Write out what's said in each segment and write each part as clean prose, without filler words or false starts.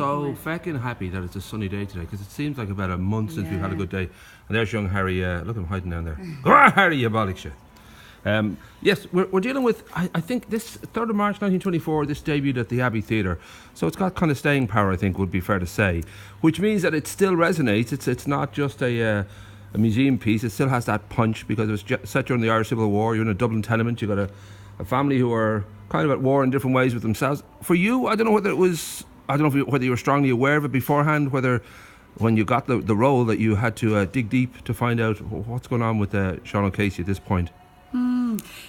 so feckin' happy that it's a sunny day today, because it seems like about a month since we've had a good day. And there's young Harry, look at him hiding down there. Go on, Harry, you bollocks you. Yes, we're dealing with, I think, this 3rd of March 1924, this debuted at the Abbey Theatre. So it's got kind of staying power, I think, would be fair to say. Which means that it still resonates. It's not just a museum piece. It still has that punch, because it was set during the Irish Civil War. You're in a Dublin tenement. You've got a family who are kind of at war in different ways with themselves. For you, I don't know whether it was, whether you were strongly aware of it beforehand, whether when you got the role that you had to dig deep to find out what's going on with Seán O'Casey at this point.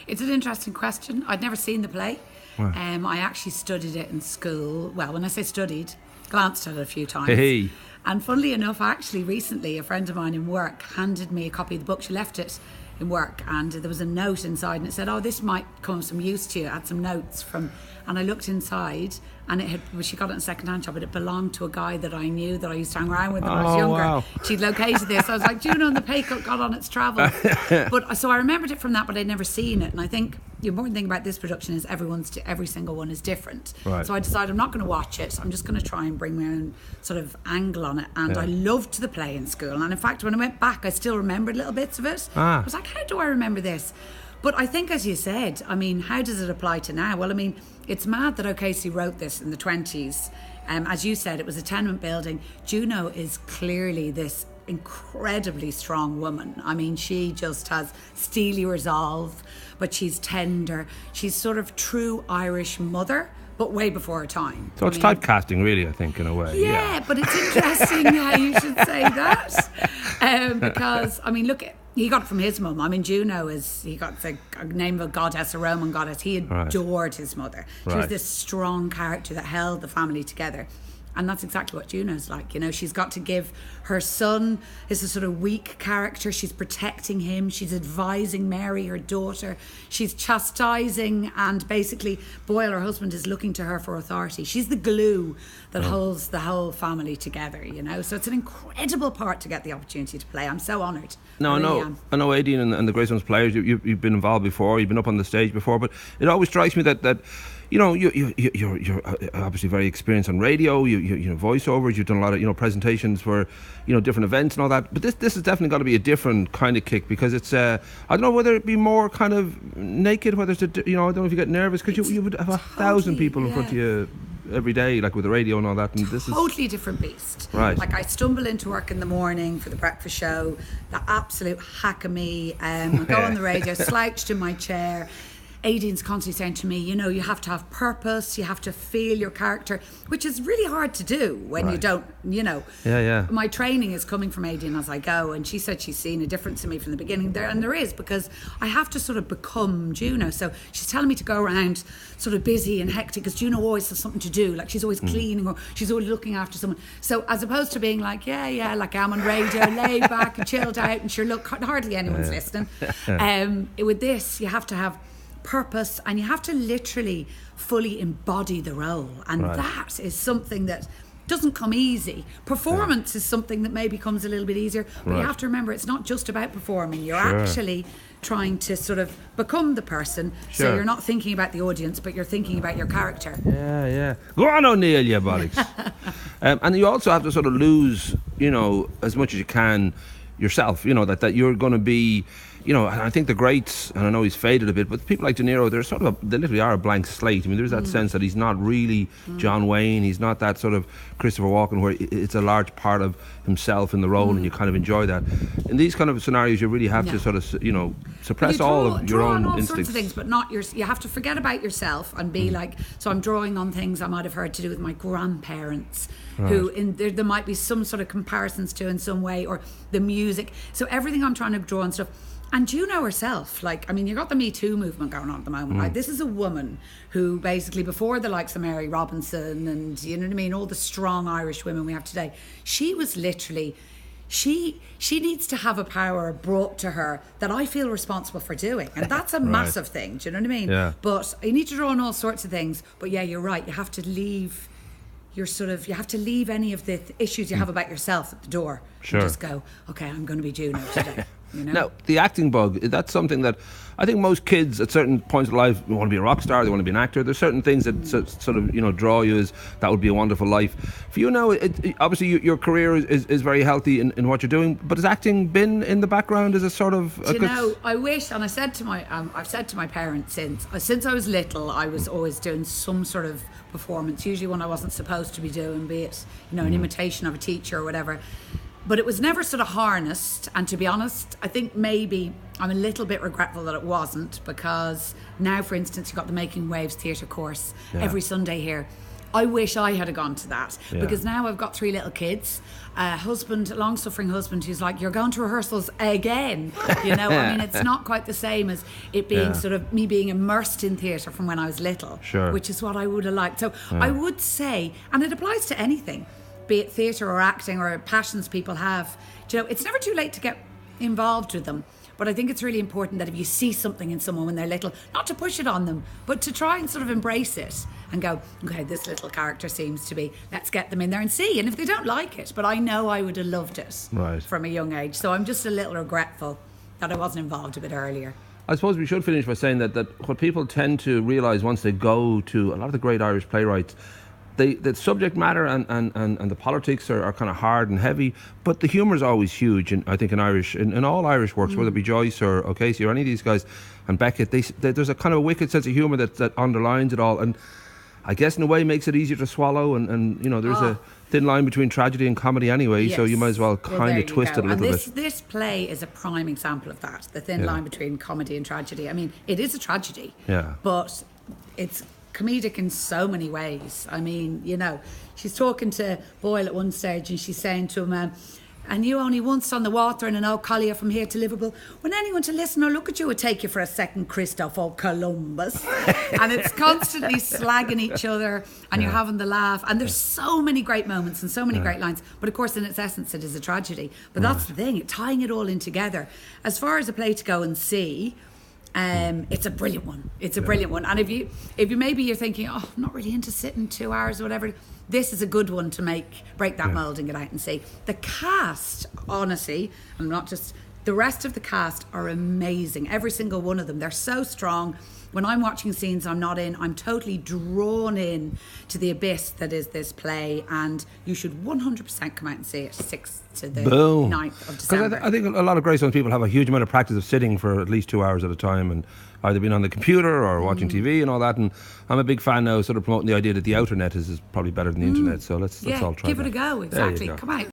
It's an interesting question. I'd never seen the play. Wow. I actually studied it in school. Well, when I say studied, glanced at it a few times. Hey. And funnily enough, actually, recently, a friend of mine in work handed me a copy of the book. She left it in work, and there was a note inside, and it said, "Oh, this might come of some use to you." It had some notes from, and I looked inside, and she got it in a second-hand shop, but it belonged to a guy that I knew, that I used to hang around with when I was younger. Wow. She'd located this. I was like, Juno And The Paycock got on its travels. But so I remembered it from that, but I'd never seen it. And I think the important thing about this production is every single one is different. Right. So I decided I'm not going to watch it. I'm just going to try and bring my own sort of angle on it. And I loved the play in school. And in fact, when I went back, I still remembered little bits of it. I was like, how do I remember this? But I think, as you said, I mean, how does it apply to now? Well, I mean, it's mad that O'Casey wrote this in the 20s. As you said, it was a tenement building. Juno is clearly this incredibly strong woman. I mean, she just has steely resolve, but she's tender. She's sort of true Irish mother, but way before her time. So it's typecasting, really, I think, in a way. Yeah, but it's interesting how you should say that. Because, I mean, look, he got it from his mum. I mean, Juno he got the name of a goddess, a Roman goddess. He adored his mother. She was this strong character that held the family together. And that's exactly what Juno's like. You know, she's got to give her son is a sort of weak character. She's protecting him. She's advising Mary, her daughter. She's chastising, and basically Boyle, her husband, is looking to her for authority. She's the glue that holds the whole family together, you know. So it's an incredible part to get the opportunity to play. I'm so honoured. No, I know Aidan and the Great Ones players, you've been involved before, you've been up on the stage before, but it always strikes me that you know, you're obviously very experienced on radio. You know, voiceovers. You've done a lot of presentations for different events and all that. But this has definitely got to be a different kind of kick, because it's I don't know whether it be more kind of naked. Whether it's I don't know if you get nervous, because you would have 1,000 people in front of you every day, like with the radio and all that. And this is totally different beast. Right. Like, I stumble into work in the morning for the breakfast show, the absolute hack of me. I go on the radio, slouched in my chair. Aidan's constantly saying to me, you have to have purpose, you have to feel your character, which is really hard to do when you don't, Yeah. My training is coming from Aidan as I go, and she said she's seen a difference in me from the beginning there, and there is, because I have to sort of become Juno. So she's telling me to go around sort of busy and hectic, because Juno always has something to do, like she's always cleaning, or she's always looking after someone. So as opposed to being like, like I'm on radio, laid back and chilled out, and sure, look, hardly anyone's listening. With this, you have to have purpose, and you have to literally fully embody the role, and that is something that doesn't come easy. Performance is something that maybe comes a little bit easier, but you have to remember it's not just about performing. You're actually trying to sort of become the person, so you're not thinking about the audience, but you're thinking about your character. Go on, O'Neill, you bollocks. And you also have to sort of lose as much as you can yourself, that you're going to be, and I think the greats, and I know he's faded a bit, but people like De Niro, they literally are a blank slate. I mean, there's that sense that he's not really John Wayne, he's not that sort of Christopher Walken, where it's a large part of himself in the role, and you kind of enjoy that. In these kind of scenarios, you really have to sort of, suppress all of your own all instincts. Sorts of things, but not you have to forget about yourself and be like, so I'm drawing on things I might have heard to do with my grandparents, who there might be some sort of comparisons to in some way, or the music. So everything I'm trying to draw on stuff. And Juno herself, you've got the Me Too movement going on at the moment. Like, this is a woman who basically, before the likes of Mary Robinson and, all the strong Irish women we have today, she was literally, she needs to have a power brought to her that I feel responsible for doing. And that's a massive thing, do you know what I mean? Yeah. But you need to draw on all sorts of things. But yeah, you're right, you have to leave you have to leave any of the issues you have about yourself at the door. Sure. And just go, okay, I'm going to be Juno today. You know? Now, the acting bug, that's something that I think most kids at certain points of life want to be a rock star, they want to be an actor. There's certain things that sort of, draw you as that would be a wonderful life. For you now, obviously your career is very healthy in what you're doing, but has acting been in the background as a sort of... I wish, and I said to my, I've said to my parents since I was little, I was always doing some sort of performance, usually one I wasn't supposed to be doing, be it, an imitation of a teacher or whatever. But it was never sort of harnessed, and to be honest, I think maybe I'm a little bit regretful that it wasn't, because now, for instance, you've got the Making Waves theatre course every Sunday here. I wish I had gone to that, because now I've got 3 little kids, a long-suffering husband who's like, you're going to rehearsals again. I mean, it's not quite the same as it being sort of me being immersed in theatre from when I was little, which is what I would have liked. So I would say, and it applies to anything, be it theatre or acting or passions people have, it's never too late to get involved with them. But I think it's really important that if you see something in someone when they're little, not to push it on them, but to try and sort of embrace it and go, okay, this little character seems to be, let's get them in there and see. And if they don't like it, but I know I would have loved it from a young age. So I'm just a little regretful that I wasn't involved a bit earlier. I suppose we should finish by saying that what people tend to realise once they go to a lot of the great Irish playwrights, the subject matter and the politics are kind of hard and heavy, but the humour is always huge. And I think in all Irish works, whether it be Joyce or O'Casey or any of these guys, and Beckett, there's a kind of a wicked sense of humour that underlines it all, and I guess in a way makes it easier to swallow. And there's a thin line between tragedy and comedy anyway, so you might as well kind of twist it a little bit. This play is a prime example of that, the thin line between comedy and tragedy. I mean, it is a tragedy, but it's comedic in so many ways. I mean, she's talking to Boyle at one stage and she's saying to him, and you only once on the water in an old collier from here to Liverpool. When anyone to listen or look at you would take you for a second Christopher Columbus. And it's constantly slagging each other and you're having the laugh. And there's so many great moments and so many great lines. But of course, in its essence, it is a tragedy. But that's the thing, tying it all in together. As far as a play to go and see, it's a brilliant one. It's a brilliant one. And if you maybe you're thinking, I'm not really into sitting 2 hours or whatever, this is a good one to break that mould and get out and see. The cast, honestly, and not just the rest of the cast, are amazing. Every single one of them. They're so strong. When I'm watching scenes I'm not in, I'm totally drawn in to the abyss that is this play, and you should 100% come out and see it 6th to the 9th of December. Because I think a lot of Greystones people have a huge amount of practice of sitting for at least 2 hours at a time and either being on the computer or watching TV and all that, and I'm a big fan now sort of promoting the idea that the outer net is probably better than the internet, so let's all try give that. it a go, exactly. Come out.